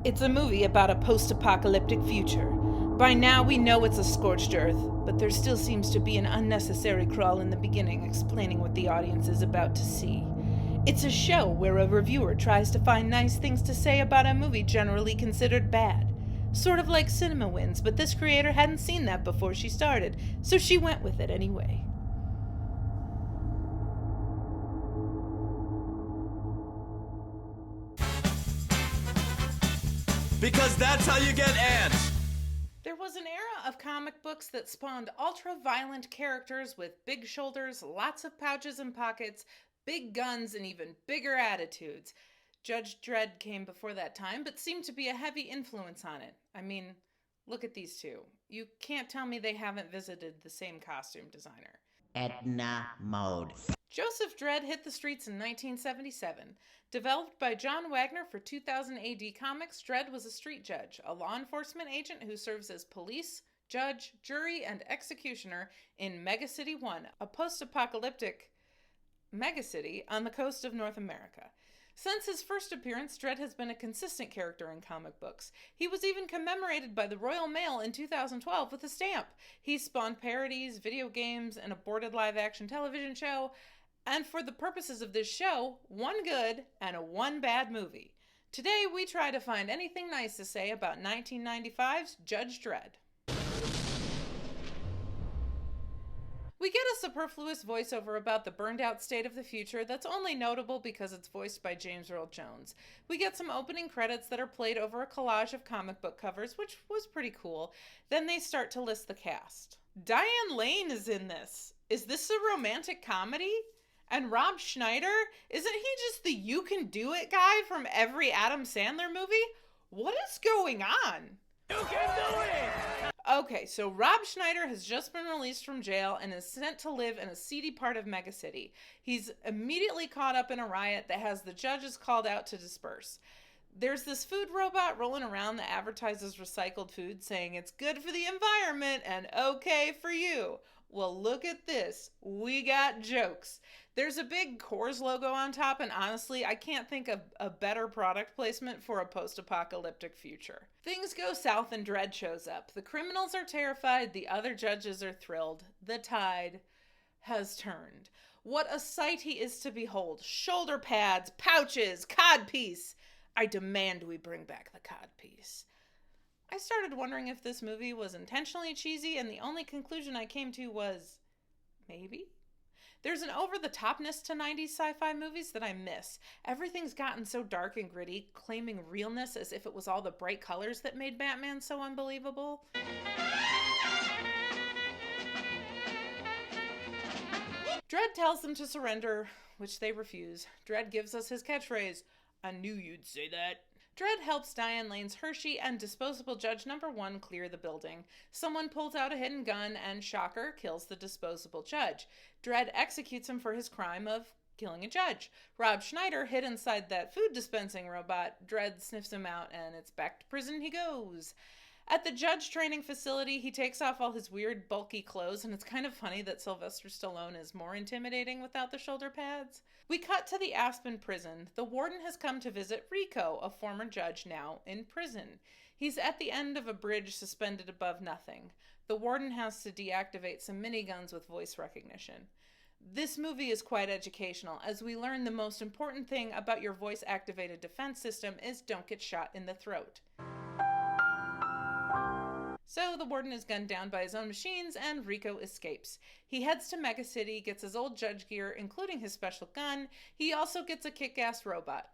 It's a movie about a post-apocalyptic future. By now we know it's a scorched earth, but there still seems to be an unnecessary crawl in the beginning explaining what the audience is about to see. It's a show where a reviewer tries to find nice things to say about a movie generally considered bad. Sort of like Cinema Wins, but this creator hadn't seen that before she started, so she went with it anyway. Because that's how you get ants. There was an era of comic books that spawned ultra-violent characters with big shoulders, lots of pouches and pockets, big guns, and even bigger attitudes. Judge Dredd came before that time, but seemed to be a heavy influence on it. I mean, look at these two. You can't tell me they haven't visited the same costume designer. Edna Mode. Joseph Dredd hit the streets in 1977. Developed by John Wagner for 2000 AD Comics, Dredd was a street judge, a law enforcement agent who serves as police, judge, jury, and executioner in Megacity 1, a post-apocalyptic megacity on the coast of North America. Since his first appearance, Dredd has been a consistent character in comic books. He was even commemorated by the Royal Mail in 2012 with a stamp. He spawned parodies, video games, an aborted live-action television show, and for the purposes of this show, one good and one bad movie. Today, we try to find anything nice to say about 1995's Judge Dredd. We get a superfluous voiceover about the burned-out state of the future that's only notable because it's voiced by James Earl Jones. We get some opening credits that are played over a collage of comic book covers, which was pretty cool. Then they start to list the cast. Diane Lane is in this. Is this a romantic comedy? And Rob Schneider? Isn't he just the you can do it guy from every Adam Sandler movie? What is going on? You can do it! Okay, so Rob Schneider has just been released from jail and is sent to live in a seedy part of Megacity. He's immediately caught up in a riot that has the judges called out to disperse. There's this food robot rolling around that advertises recycled food, saying it's good for the environment and okay for you. Well, look at this. We got jokes. There's a big Coors logo on top, and honestly, I can't think of a better product placement for a post-apocalyptic future. Things go south and Dredd shows up. The criminals are terrified, the other judges are thrilled. The tide has turned. What a sight he is to behold. Shoulder pads, pouches, codpiece. I demand we bring back the codpiece. I started wondering if this movie was intentionally cheesy, and the only conclusion I came to was, maybe? There's an over-the-topness to 90s sci-fi movies that I miss. Everything's gotten so dark and gritty, claiming realness as if it was all the bright colors that made Batman so unbelievable. Dredd tells them to surrender, which they refuse. Dredd gives us his catchphrase, "I knew you'd say that." Dredd helps Diane Lane's Hershey and disposable judge number 1 clear the building. Someone pulls out a hidden gun and, shocker, kills the disposable judge. Dredd executes him for his crime of killing a judge. Rob Schneider hid inside that food dispensing robot. Dredd sniffs him out and it's back to prison he goes. At the judge training facility, he takes off all his weird, bulky clothes, and it's kind of funny that Sylvester Stallone is more intimidating without the shoulder pads. We cut to the Aspen prison. The warden has come to visit Rico, a former judge now in prison. He's at the end of a bridge suspended above nothing. The warden has to deactivate some miniguns with voice recognition. This movie is quite educational, as we learn the most important thing about your voice-activated defense system is don't get shot in the throat. So the warden is gunned down by his own machines and Rico escapes. He heads to Megacity, gets his old judge gear, including his special gun. He also gets a kick-ass robot.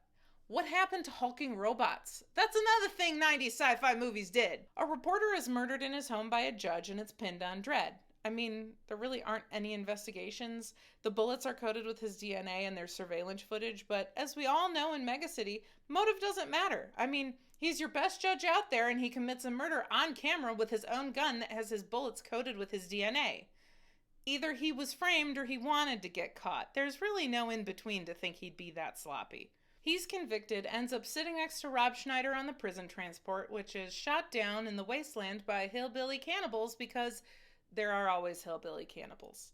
What happened to hulking robots? That's another thing 90s sci-fi movies did. A reporter is murdered in his home by a judge and it's pinned on Dredd. I mean, there really aren't any investigations. The bullets are coated with his DNA and there's surveillance footage, but as we all know in Megacity, motive doesn't matter. I mean, he's your best judge out there and he commits a murder on camera with his own gun that has his bullets coated with his DNA. Either he was framed or he wanted to get caught. There's really no in-between to think he'd be that sloppy. He's convicted, ends up sitting next to Rob Schneider on the prison transport, which is shot down in the wasteland by hillbilly cannibals because there are always hillbilly cannibals.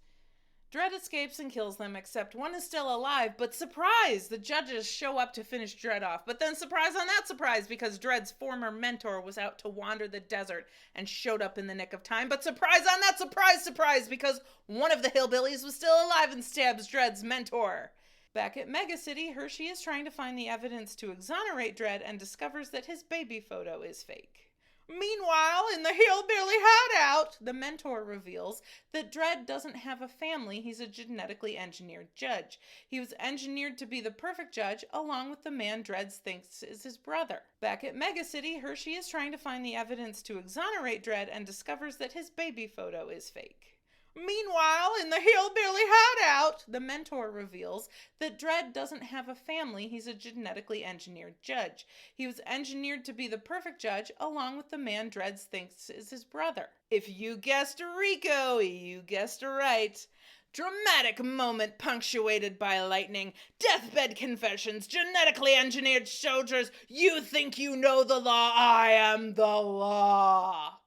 Dredd escapes and kills them, except one is still alive, but surprise! The judges show up to finish Dredd off. But then surprise on that surprise, because Dredd's former mentor was out to wander the desert and showed up in the nick of time. But surprise on that surprise, because one of the hillbillies was still alive and stabs Dredd's mentor. Back at Mega City, Hershey is trying to find the evidence to exonerate Dredd and discovers that his baby photo is fake. Meanwhile, in the hillbilly hideout, the mentor reveals that Dredd doesn't have a family. He's a genetically engineered judge. He was engineered to be the perfect judge, along with the man Dredd thinks is his brother. Back at Mega City, Hershey is trying to find the evidence to exonerate Dredd and discovers that his baby photo is fake. Meanwhile, in the hillbilly hideout, the mentor reveals that Dredd doesn't have a family. He's a genetically engineered judge. He was engineered to be the perfect judge, along with the man Dredd thinks is his brother. If you guessed Rico, you guessed right. Dramatic moment punctuated by lightning, deathbed confessions, genetically engineered soldiers. You think you know the law? I am the law.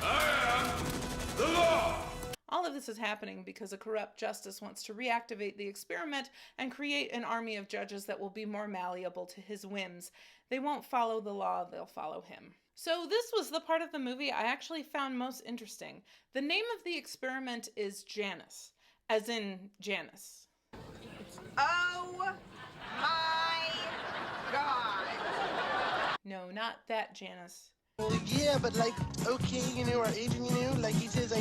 I am the law. All of this is happening because a corrupt justice wants to reactivate the experiment and create an army of judges that will be more malleable to his whims. They won't follow the law, they'll follow him. So this was the part of the movie I actually found most interesting. The name of the experiment is Janus, as in Janice. Oh my God. No, not that Janice. Yeah, but like, okay, our agent, like he says,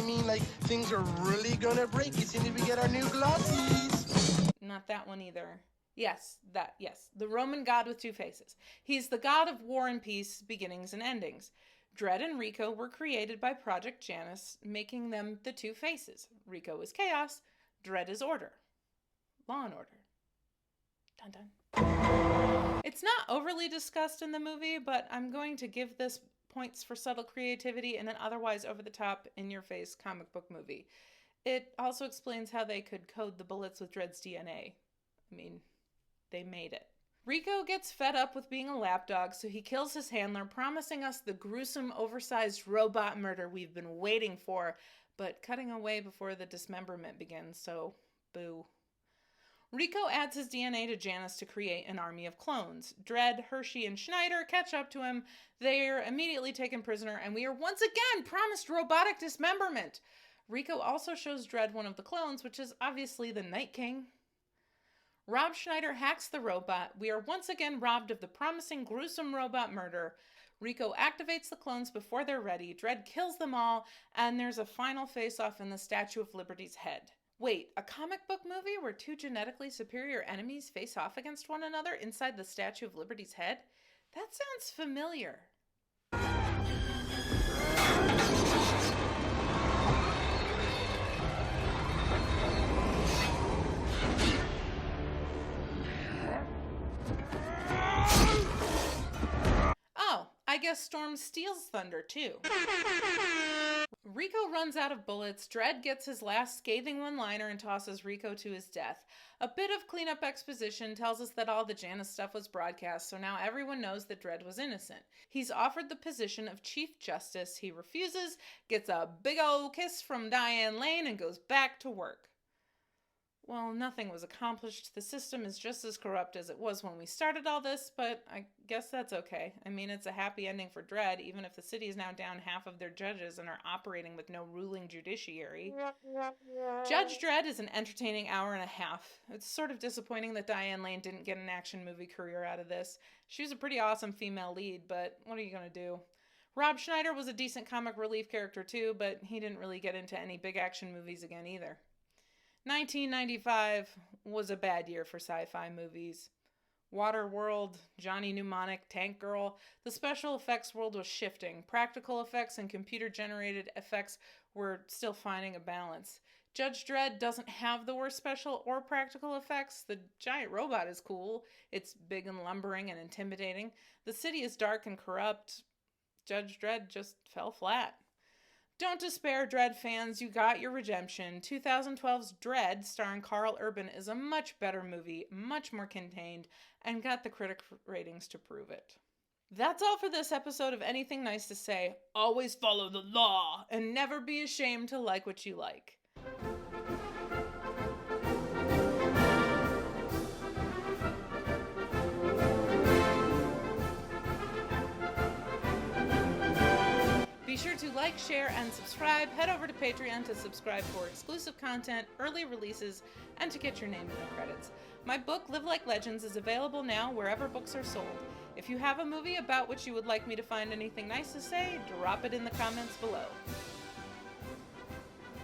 things are really gonna break as soon as we get our new glossies. Not that one either. Yes, the Roman god with two faces. He's the god of war and peace, beginnings and endings. Dredd and Rico were created by Project Janus, making them the two faces. Rico is chaos, Dredd is order. Law and order. Dun dun. It's not overly discussed in the movie, but I'm going to give this points for subtle creativity in an otherwise over-the-top, in-your-face comic book movie. It also explains how they could code the bullets with Dredd's DNA. I mean, they made it. Rico gets fed up with being a lapdog, so he kills his handler, promising us the gruesome, oversized robot murder we've been waiting for, but cutting away before the dismemberment begins, so boo. Rico adds his DNA to Janus to create an army of clones. Dredd, Hershey, and Schneider catch up to him. They are immediately taken prisoner, and we are once again promised robotic dismemberment. Rico also shows Dredd one of the clones, which is obviously the Night King. Rob Schneider hacks the robot. We are once again robbed of the promising gruesome robot murder. Rico activates the clones before they're ready. Dredd kills them all, and there's a final face-off in the Statue of Liberty's head. Wait, a comic book movie where two genetically superior enemies face off against one another inside the Statue of Liberty's head? That sounds familiar. Oh, I guess Storm steals thunder too. Rico runs out of bullets. Dredd gets his last scathing one-liner and tosses Rico to his death. A bit of cleanup exposition tells us that all the Janus stuff was broadcast, so now everyone knows that Dredd was innocent. He's offered the position of Chief Justice. He refuses, gets a big ol' kiss from Diane Lane, and goes back to work. Well, nothing was accomplished. The system is just as corrupt as it was when we started all this, but I guess that's okay. I mean, it's a happy ending for Dredd, even if the city is now down half of their judges and are operating with no ruling judiciary. Judge Dredd is an entertaining hour and a half. It's sort of disappointing that Diane Lane didn't get an action movie career out of this. She was a pretty awesome female lead, but what are you gonna do? Rob Schneider was a decent comic relief character too, but he didn't really get into any big action movies again either. 1995 was a bad year for sci-fi movies. Waterworld, Johnny Mnemonic, Tank Girl, the special effects world was shifting. Practical effects and computer-generated effects were still finding a balance. Judge Dredd doesn't have the worst special or practical effects. The giant robot is cool. It's big and lumbering and intimidating. The city is dark and corrupt. Judge Dredd just fell flat. Don't despair, Dredd fans. You got your redemption. 2012's Dredd, starring Carl Urban, is a much better movie, much more contained, and got the critic ratings to prove it. That's all for this episode of Anything Nice to Say. Always follow the law, and never be ashamed to like what you like. like, share, and subscribe. Head over to Patreon to subscribe for exclusive content, early releases, and to get your name in the credits. My book, Live Like Legends, is available now wherever books are sold. If you have a movie about which you would like me to find anything nice to say, drop it in the comments below.